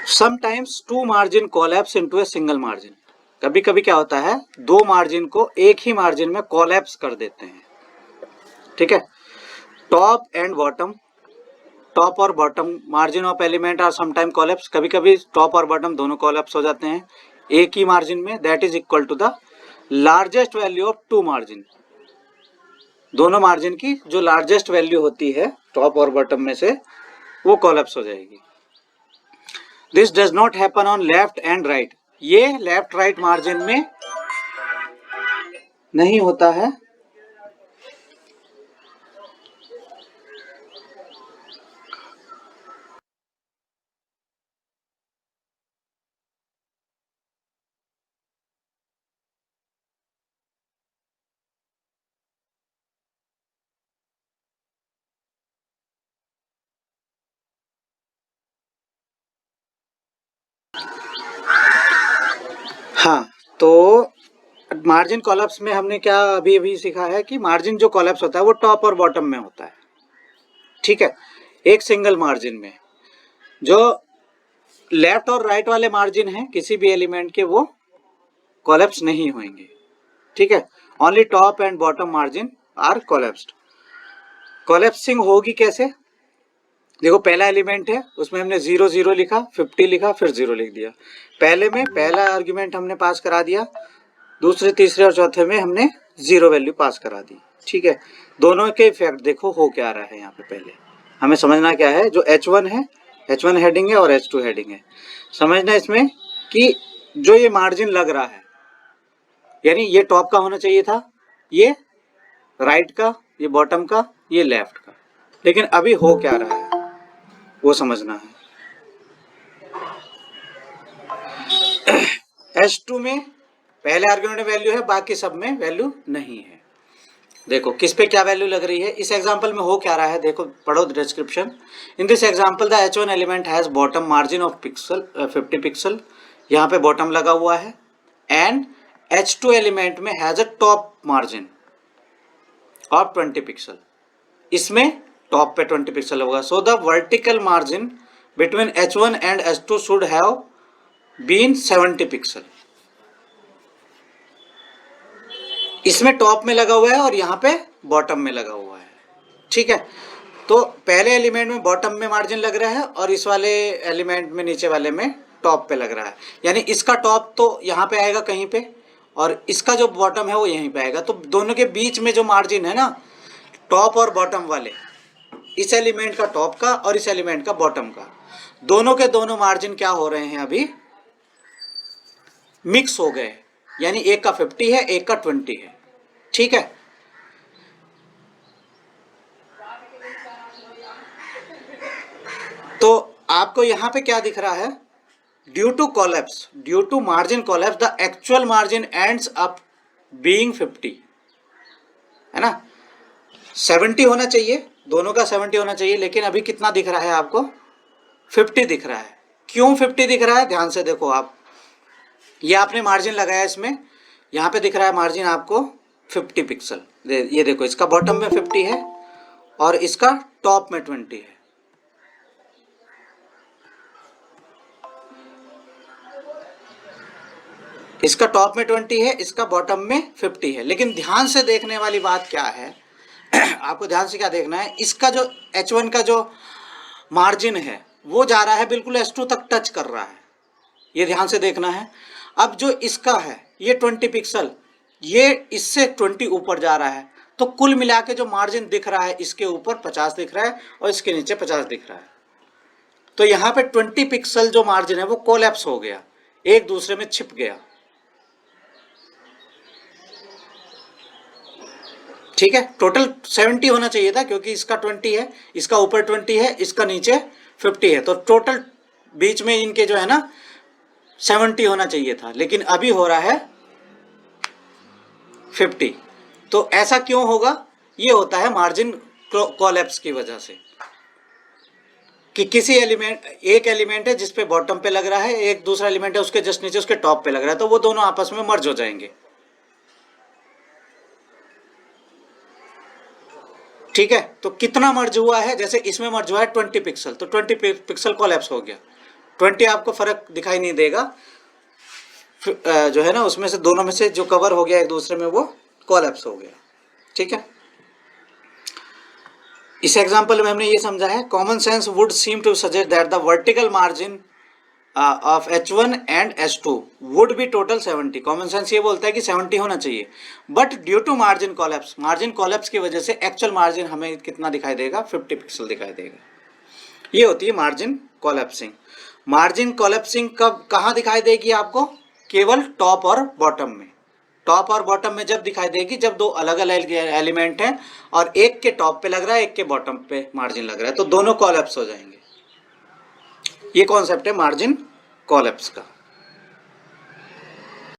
Sometimes two margin collapse into a single margin. कभी कभी क्या होता है, दो मार्जिन को एक ही मार्जिन में कोलैप्स कर देते हैं। ठीक है, टॉप एंड बॉटम, टॉप और bottom margin of element are sometime collapse. कभी कभी टॉप और बॉटम दोनों कोलैप्स हो जाते हैं एक ही मार्जिन में। That is equal to the largest value of two margin. दोनों मार्जिन की जो लार्जेस्ट वैल्यू होती है टॉप और बॉटम में से, वो कोलैप्स हो जाएगी। This does not happen on left and right. ये लेफ्ट राइट मार्जिन में नहीं होता है। हाँ, तो मार्जिन कोलैप्स में हमने क्या अभी अभी सीखा है कि मार्जिन जो कोलैप्स होता है वो टॉप और बॉटम में होता है। ठीक है, एक सिंगल मार्जिन में। जो लेफ्ट और राइट वाले मार्जिन हैं किसी भी एलिमेंट के, वो कोलैप्स नहीं होंगे। ठीक है, only top and bottom margin are collapsed. Collapsing होगी कैसे? देखो, पहला एलिमेंट है, उसमें हमने 0 0 लिखा, 50 लिखा, फिर 0 लिख दिया। पहले में पहला आर्ग्यूमेंट हमने पास करा दिया, दूसरे तीसरे और चौथे में हमने 0 वैल्यू पास करा दी। ठीक है, दोनों के इफेक्ट देखो हो क्या रहा है यहाँ पे। पहले हमें समझना क्या है, जो H1 है, H1 हेडिंग है और H2 हेडिंग है। समझना इसमें कि जो ये मार्जिन लग रहा है, यानी ये टॉप का होना चाहिए था, ये राइट का, ये बॉटम का, ये लेफ्ट का। लेकिन अभी हो क्या रहा है वो समझना है। H2 में पहले आर्गुमेंट में वैल्यू है, बाकी सब में वैल्यू नहीं है। देखो किस पे क्या वैल्यू लग रही है। इस एग्जांपल में हो क्या रहा है, देखो पढ़ो description. In this example the H1 element has bottom margin of pixel 50 pixel, यहाँ पे बॉटम लगा हुआ है। एंड H2 एलिमेंट में has a top margin of 20 pixel, इसमें टॉप पे 20 पिक्सल होगा। So the vertical margin between H1 and H2 should have been 70 pixel. इसमें टॉप में लगा हुआ है और यहाँ पे बॉटम में लगा हुआ है। ठीक है, तो पहले एलिमेंट में बॉटम में मार्जिन लग रहा है और इस वाले एलिमेंट में, नीचे वाले में टॉप पे लग रहा है। यानी इसका टॉप तो यहाँ पे आएगा कहीं पे, और इसका जो बॉटम है वो यहीं पे आएगा। तो दोनों के बीच में जो मार्जिन है ना, टॉप और बॉटम वाले, इस एलिमेंट का टॉप का और इस एलिमेंट का बॉटम का, दोनों के दोनों मार्जिन क्या हो रहे हैं, अभी मिक्स हो गए। यानी एक का 50 है, एक का 20 है। ठीक है, तो आपको यहां पे क्या दिख रहा है, due to collapse, due to margin collapse the actual margin ends up being 50, है ना। 70 होना चाहिए, दोनों का 70 होना चाहिए, लेकिन अभी कितना दिख रहा है आपको, 50 दिख रहा है। क्यों 50 दिख रहा है, ध्यान से देखो आप। ये आपने मार्जिन लगाया, इसमें यहाँ पे दिख रहा है मार्जिन आपको 50 पिक्सल। ये देखो, इसका बॉटम में 50 है और इसका टॉप में 20 है। इसका टॉप में 20 है, इसका बॉटम में 50 है। लेकिन ध्यान से देखने वाली बात क्या है आपको ध्यान से क्या देखना है, इसका जो H1 का जो मार्जिन है वो जा रहा है बिल्कुल H2 तक टच कर रहा है, ये ध्यान से देखना है। अब जो इसका है ये 20 पिक्सल, ये इससे 20 ऊपर जा रहा है, तो कुल मिला के जो मार्जिन दिख रहा है, इसके ऊपर 50 दिख रहा है और इसके नीचे 50 दिख रहा है। तो यहाँ पे 20 पिक्सल जो मार्जिन है वो कोलैप्स हो गया, एक दूसरे में छिप गया। ठीक है, टोटल 70 होना चाहिए था, क्योंकि इसका 20 है, इसका ऊपर 20 है, इसका नीचे 50 है, तो टोटल बीच में इनके जो है ना 70 होना चाहिए था, लेकिन अभी हो रहा है 50। तो ऐसा क्यों होगा, ये होता है मार्जिन कोलैप्स की वजह से, कि किसी एलिमेंट, एक एलिमेंट है जिसपे बॉटम पे लग रहा है, एक दूसरा एलिमेंट है उसके जस्ट नीचे उसके टॉप पे लग रहा है, तो वो दोनों आपस में मर्ज हो जाएंगे। ठीक है, तो कितना मर्ज हुआ है, जैसे इसमें मर्ज हुआ है 20 पिक्सल, तो 20 पिक्सल कोलैप्स हो गया। 20 आपको फर्क दिखाई नहीं देगा, जो है ना उसमें से दोनों में से जो कवर हो गया एक दूसरे में वो कोलैप्स हो गया। ठीक है, इस एग्जांपल में हमने ये समझा है common sense would seem to suggest that the vertical margin of H1 and H2 would be total 70। Common sense ये बोलता है कि 70 होना चाहिए, but due to margin collapse की वजह से एक्चुअल मार्जिन हमें कितना दिखाई देगा, 50 पिक्सल दिखाई देगा। ये होती है मार्जिन कोलैप्सिंग। मार्जिन कोलैप्सिंग कब कहाँ दिखाई देगी आपको, केवल टॉप और बॉटम में। टॉप और बॉटम में जब दिखाई देगी जब दो अलग अलग एलिमेंट हैं और एक के टॉप पे लग रहा है एक के बॉटम पे मार्जिन लग रहा है, तो दोनों कोलैप्स हो जाएंगे। ये कॉन्सेप्ट है मार्जिन कोलैप्स का।